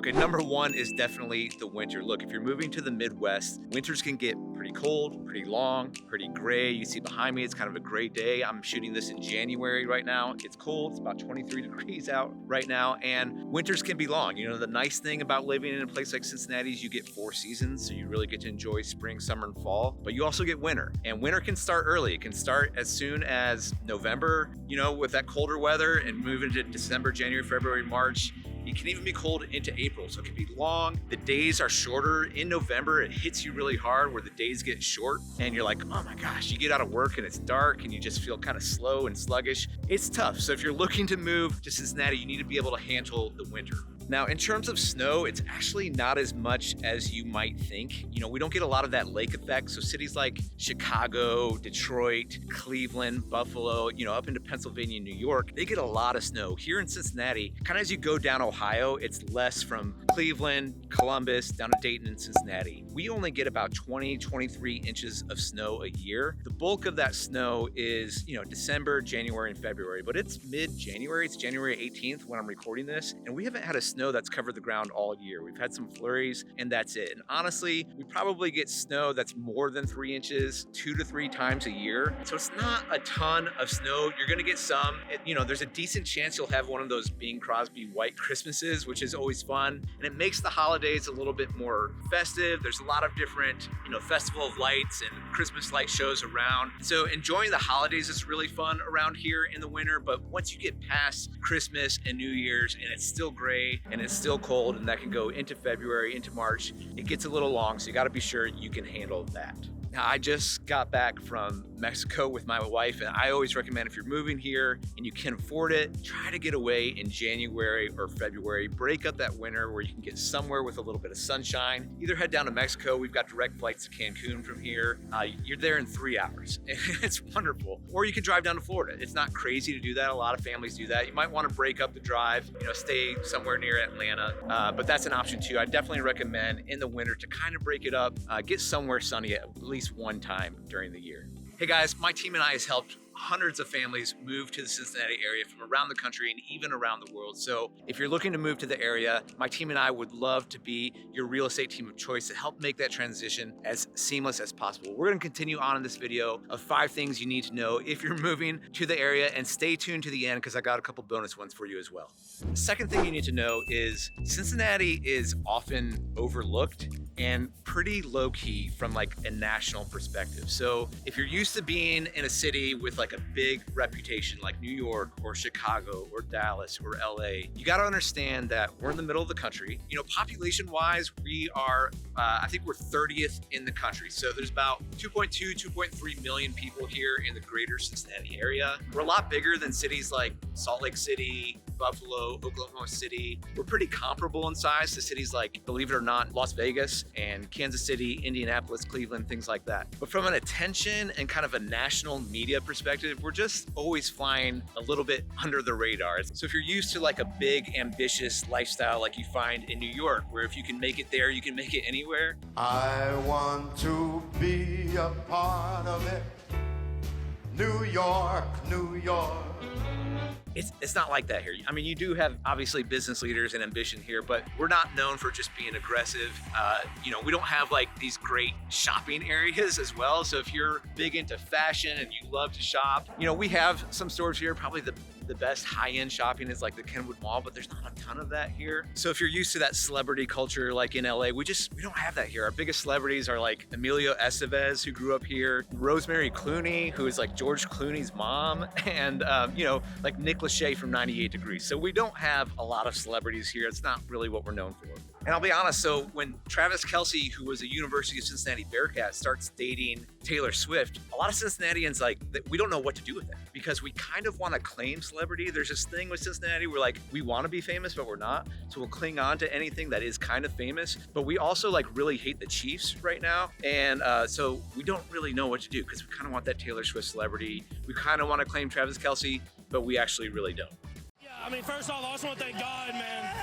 Okay, number one is definitely the winter. Look, if you're moving to the Midwest, winters can get pretty cold, pretty long, pretty gray. You see behind me, it's kind of a gray day. I'm shooting this in January right now. It's cold, it's about 23 degrees out right now, and winters can be long. You know, the nice thing about living in a place like Cincinnati is you get 4 seasons, so you really get to enjoy spring, summer, and fall, but you also get winter. And winter can start early. It can start as soon as November, you know, with that colder weather, and move into December, January, February, March. It can even be cold into April, so it can be long. The days are shorter. In November, it hits you really hard where the days get short and you're like, oh my gosh, you get out of work and it's dark and you just feel kind of slow and sluggish. It's tough. So if you're looking to move to Cincinnati, you need to be able to handle the winter. Now, in terms of snow, it's actually not as much as you might think. You know, we don't get a lot of that lake effect. So cities like Chicago, Detroit, Cleveland, Buffalo, you know, up into Pennsylvania, New York, they get a lot of snow. Here in Cincinnati, kind of as you go down Ohio, it's less from Cleveland, Columbus, down to Dayton and Cincinnati. We only get about 20, 23 inches of snow a year. The bulk of that snow is, you know, December, January, and February, but it's mid-January. It's January 18th when I'm recording this, and we haven't had a snow that's covered the ground all year. We've had some flurries and that's it. And honestly, we probably get snow that's more than 3 inches 2 to 3 times a year. So it's not a ton of snow. You're gonna get some. You know, there's a decent chance you'll have one of those Bing Crosby white Christmases, which is always fun. And it makes the holidays a little bit more festive. There's a lot of different, you know, Festival of Lights and Christmas light shows around. So enjoying the holidays is really fun around here in the winter. But once you get past Christmas and New Year's and it's still gray and it's still cold, and that can go into February, into March, it gets a little long, so you gotta be sure you can handle that. Now, I just got back from Mexico with my wife, and I always recommend if you're moving here and you can afford it, try to get away in January or February. Break up that winter where you can get somewhere with a little bit of sunshine. Either head down to Mexico. We've got direct flights to Cancun from here. You're there in 3 hours. It's wonderful. Or you can drive down to Florida. It's not crazy to do that. A lot of families do that. You might want to break up the drive, you know, stay somewhere near Atlanta, but that's an option too. I definitely recommend in the winter to kind of break it up, get somewhere sunny at least one time during the year. Hey guys, my team and I has helped hundreds of families move to the Cincinnati area from around the country and even around the world. So if you're looking to move to the area, my team and I would love to be your real estate team of choice to help make that transition as seamless as possible. We're gonna continue on in this video of 5 things you need to know if you're moving to the area, and stay tuned to the end because I got a couple bonus ones for you as well. The second thing you need to know is Cincinnati is often overlooked and pretty low-key from like a national perspective. So if you're used to being in a city with like a big reputation like New York or Chicago or Dallas or LA, you got to understand that we're in the middle of the country. You know, population wise, we are, I think we're 30th in the country. So there's about 2.2, 2.3 million people here in the greater Cincinnati area. We're a lot bigger than cities like Salt Lake City, Buffalo, Oklahoma City. We're pretty comparable in size to cities like, believe it or not, Las Vegas and Kansas City, Indianapolis, Cleveland, things like that. But from an attention and kind of a national media perspective, we're just always flying a little bit under the radar. So if you're used to like a big, ambitious lifestyle like you find in New York, where if you can make it there, you can make it anywhere. I want to be a part of it. New York, New York. It's not like that here. I mean, you do have obviously business leaders and ambition here, but we're not known for just being aggressive. You know, we don't have like these great shopping areas as well. So if you're big into fashion and you love to shop, you know, we have some stores here. Probably the best high-end shopping is like the Kenwood Mall, but there's not a ton of that here. So if you're used to that celebrity culture like in LA, we don't have that here. Our biggest celebrities are like Emilio Estevez, who grew up here, Rosemary Clooney, who is like George Clooney's mom, and you know, like Nick Lachey from 98 Degrees. So we don't have a lot of celebrities here. It's not really what we're known for. And I'll be honest, so when Travis Kelce, who was a University of Cincinnati Bearcat, starts dating Taylor Swift, a lot of Cincinnatians, like, we don't know what to do with that because we kind of want to claim celebrity. There's this thing with Cincinnati where like, we want to be famous, but we're not. So we'll cling on to anything that is kind of famous, but we also like really hate the Chiefs right now. And so we don't really know what to do because we kind of want that Taylor Swift celebrity. We kind of want to claim Travis Kelce, but we actually really don't. Yeah, I mean, first off, I just want to thank God, man.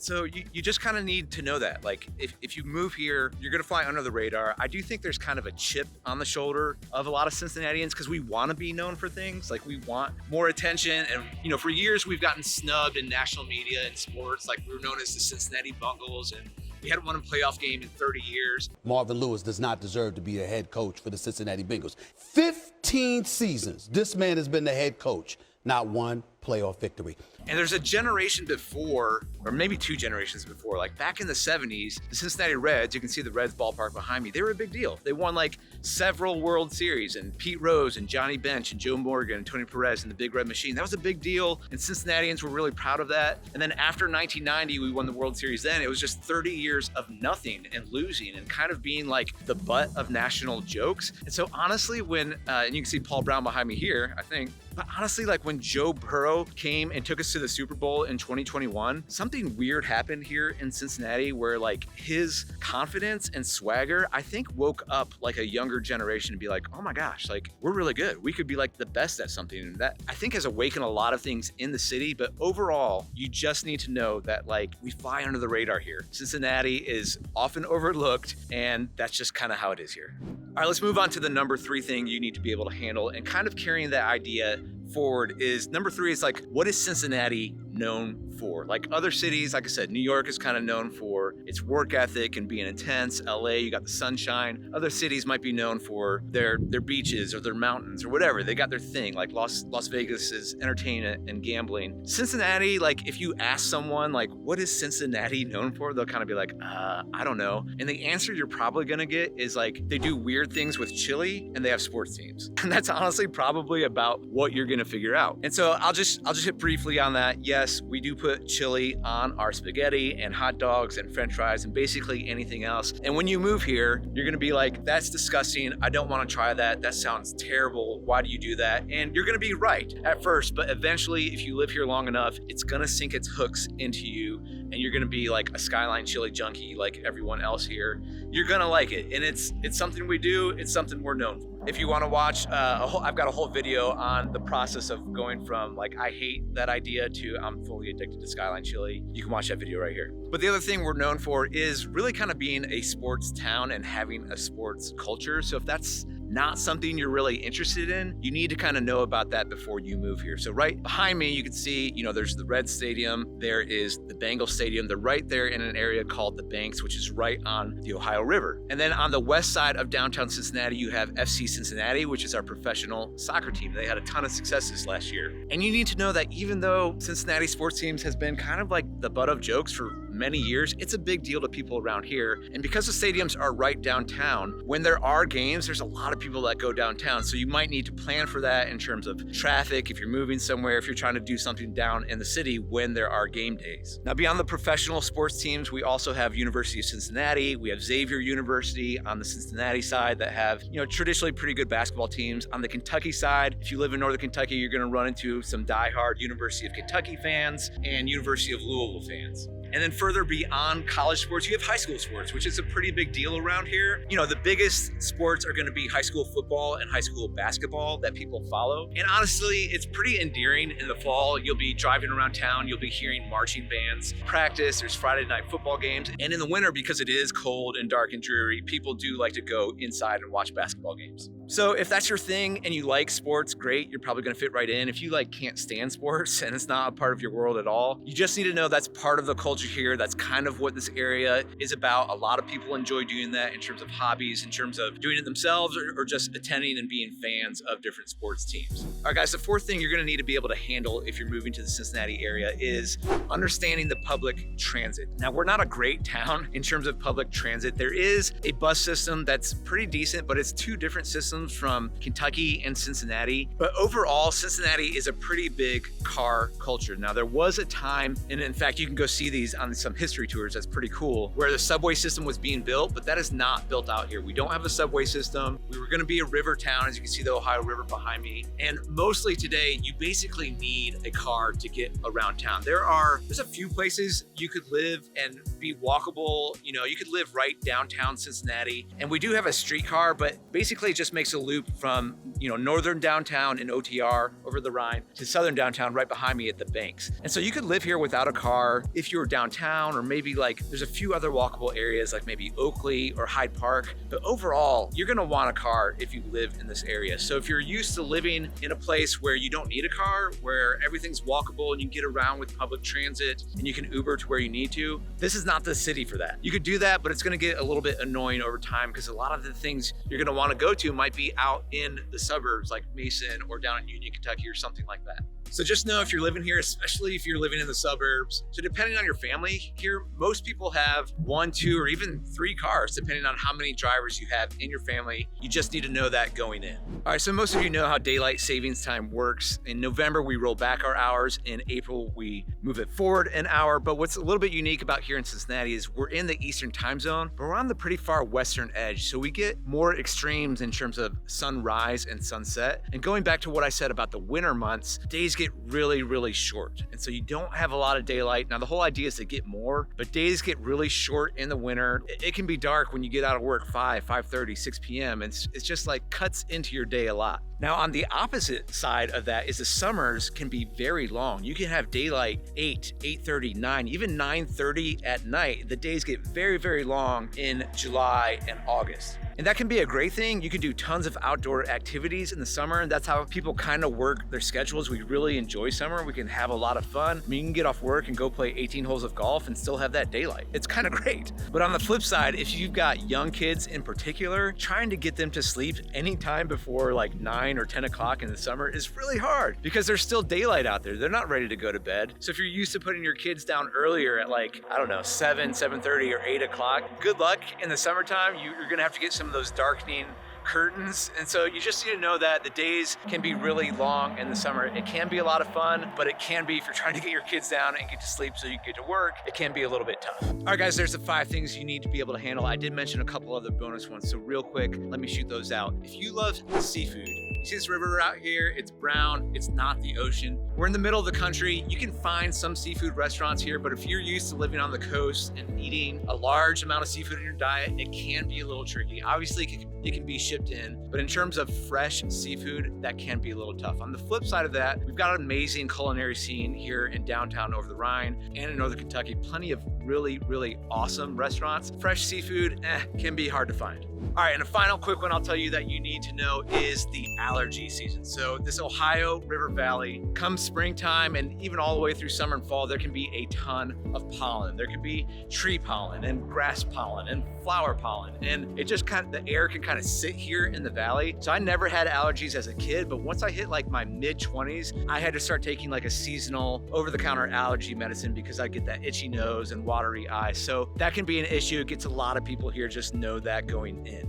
So you just kind of need to know that. Like, if you move here, you're going to fly under the radar. I do think there's kind of a chip on the shoulder of a lot of Cincinnatians because we want to be known for things. Like, we want more attention. And, you know, for years, we've gotten snubbed in national media and sports. Like, we were known as the Cincinnati Bungles, and we hadn't won a playoff game in 30 years. Marvin Lewis does not deserve to be a head coach for the Cincinnati Bengals. 15 seasons, this man has been the head coach, not one playoff victory. And there's a generation before, or maybe two generations before, like back in the 70s, the Cincinnati Reds, you can see the Reds ballpark behind me, they were a big deal. They won like several World Series, and Pete Rose and Johnny Bench and Joe Morgan and Tony Perez and the Big Red Machine. That was a big deal, and Cincinnatians were really proud of that. And then after 1990, we won the World Series then. It was just 30 years of nothing and losing and kind of being like the butt of national jokes. And so honestly, when, and you can see Paul Brown behind me here, I think, but honestly, like when Joe Burrow came and took us to the Super Bowl in 2021, something weird happened here in Cincinnati where like his confidence and swagger, I think woke up like a younger generation to be like, oh my gosh, like we're really good. We could be like the best at something. And that I think has awakened a lot of things in the city. But overall, you just need to know that like we fly under the radar here. Cincinnati is often overlooked, and that's just kind of how it is here. All right, let's move on to the number 3 thing you need to be able to handle, and kind of carrying that idea forward is number 3 is like, what is Cincinnati known for? Like other cities, like I said, New York is kind of known for its work ethic and being intense. LA, you got the sunshine. Other cities might be known for their beaches or their mountains or whatever. They got their thing. Like Las Vegas is entertainment and gambling. Cincinnati, like if you ask someone like, what is Cincinnati known for? They'll kind of be like, I don't know. And the answer you're probably gonna get is like, they do weird things with chili and they have sports teams. And that's honestly probably about what you're gonna figure out. And so I'll just hit briefly on that. Yes, we do put chili on our spaghetti and hot dogs and french fries and basically anything else. And when you move here, you're gonna be like, that's disgusting. I don't wanna try that. That sounds terrible. Why do you do that? And you're gonna be right at first, but eventually if you live here long enough, it's gonna sink its hooks into you and you're gonna be like a Skyline chili junkie like everyone else here. You're gonna like it. And it's something we do, it's something we're known for. If you wanna watch, I've got a whole video on the process of going from like, I hate that idea to I'm fully addicted to Skyline chili. You can watch that video right here. But the other thing we're known for is really kind of being a sports town and having a sports culture. So if that's not something you're really interested in, you need to kind of know about that before you move here. So right behind me, you can see, you know, there's the Red Stadium, there is the Bengal Stadium. They're right there in an area called the Banks, which is right on the Ohio River. And then on the west side of downtown Cincinnati, you have FC Cincinnati, which is our professional soccer team. They had a ton of successes last year. And you need to know that even though Cincinnati sports teams has been kind of like the butt of jokes for many years, it's a big deal to people around here. And because the stadiums are right downtown, when there are games, there's a lot of people that go downtown. So you might need to plan for that in terms of traffic, if you're moving somewhere, if you're trying to do something down in the city when there are game days. Now, beyond the professional sports teams, we also have University of Cincinnati. We have Xavier University on the Cincinnati side that have, you know, traditionally pretty good basketball teams. On the Kentucky side, if you live in Northern Kentucky, you're going to run into some diehard University of Kentucky fans and University of Louisville fans. And then further beyond college sports, you have high school sports, which is a pretty big deal around here. You know, the biggest sports are going to be high school football and high school basketball that people follow. And honestly, it's pretty endearing. In the fall, you'll be driving around town, you'll be hearing marching bands practice, there's Friday night football games. And in the winter, because it is cold and dark and dreary, people do like to go inside and watch basketball games. So if that's your thing and you like sports, great, you're probably gonna fit right in. If you like can't stand sports and it's not a part of your world at all, you just need to know that's part of the culture here. That's kind of what this area is about. A lot of people enjoy doing that in terms of hobbies, in terms of doing it themselves or just attending and being fans of different sports teams. All right, guys, the fourth thing you're gonna need to be able to handle if you're moving to the Cincinnati area is understanding the public transit. Now, we're not a great town in terms of public transit. There is a bus system that's pretty decent, but it's two different systems from Kentucky and Cincinnati. But overall, Cincinnati is a pretty big car culture. Now, there was a time, and in fact, you can go see these on some history tours, that's pretty cool, where the subway system was being built, but that is not built out here. We don't have a subway system. We were gonna be a river town, as you can see the Ohio River behind me. And mostly today, you basically need a car to get around town. There's a few places you could live and be walkable. You know, you could live right downtown Cincinnati. And we do have a streetcar, but basically it just makes makes a loop from, northern downtown in OTR over the Rhine to southern downtown right behind me at the Banks. And so you could live here without a car if you were downtown, or maybe like there's a few other walkable areas like maybe Oakley or Hyde Park. But overall, you're gonna want a car if you live in this area. So if you're used to living in a place where you don't need a car, where everything's walkable and you can get around with public transit and you can Uber to where you need to, this is not the city for that. You could do that, but it's gonna get a little bit annoying over time because a lot of the things you're gonna wanna go to might be out in the suburbs like Mason or down in Union, Kentucky or something like that. So just know if you're living here, especially if you're living in the suburbs, so depending on your family here, most people have 1, 2, or even 3 cars, depending on how many drivers you have in your family. You just need to know that going in. All right, so most of you know how daylight savings time works. In November, we roll back our hours. In April, we move it forward an hour. But what's a little bit unique about here in Cincinnati is we're in the Eastern time zone, but we're on the pretty far Western edge. So we get more extremes in terms of sunrise and sunset. And going back to what I said about the winter months, days get really, really short. And so you don't have a lot of daylight. Now, the whole idea is to get more, but days get really short in the winter. It can be dark when you get out of work 5:30, 6 p.m. And it's just like cuts into your day a lot. Now, on the opposite side of that is the summers can be very long. You can have daylight 8, 8:30, 9, even 9:30 at night. The days get very, very long in July and August. And that can be a great thing. You can do tons of outdoor activities in the summer, and that's how people kind of work their schedules. We really enjoy summer. We can have a lot of fun. I mean, you can get off work and go play 18 holes of golf and still have that daylight. It's kind of great. But on the flip side, if you've got young kids in particular, trying to get them to sleep anytime before like 9 or 10 o'clock in the summer is really hard because there's still daylight out there. They're not ready to go to bed. So if you're used to putting your kids down earlier at like, 7, 7:30 or 8 o'clock, good luck in the summertime. You're gonna have to get some of those darkening curtains. And so you just need to know that the days can be really long in the summer. It can be a lot of fun, but it can be, if you're trying to get your kids down and get to sleep so you can get to work, it can be a little bit tough. All right, guys, there's the 5 things you need to be able to handle. I did mention a couple other bonus ones. So real quick, let me shoot those out. If you love seafood, you see this river out here, it's brown, it's not the ocean. We're in the middle of the country. You can find some seafood restaurants here, but if you're used to living on the coast and eating a large amount of seafood in your diet, it can be a little tricky. Obviously, it can be shipped in, but in terms of fresh seafood, that can be a little tough. On the flip side of that, we've got an amazing culinary scene here in downtown over the Rhine and in Northern Kentucky. Plenty of really, really awesome restaurants. Fresh seafood, can be hard to find. All right, and a final quick one I'll tell you that you need to know is the allergy season. So this Ohio River Valley, come springtime and even all the way through summer and fall, there can be a ton of pollen. There can be tree pollen and grass pollen and flower pollen. And it just the air can kind of sit here in the valley. So I never had allergies as a kid, but once I hit like my mid-20s, I had to start taking like a seasonal over-the-counter allergy medicine because I get that itchy nose and watery eyes. So that can be an issue. It gets a lot of people here, just know that going in.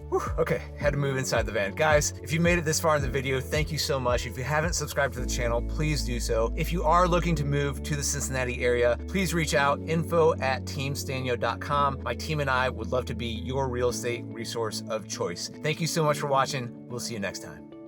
Whew, okay, had to move inside the van. Guys, if you made it this far in the video, thank you so much. If you haven't subscribed to the channel, please do so. If you are looking to move to the Cincinnati area, please reach out, info@teamstanyo.com. My team and I would love to be your real estate resource of choice. Thank you so much for watching. We'll see you next time.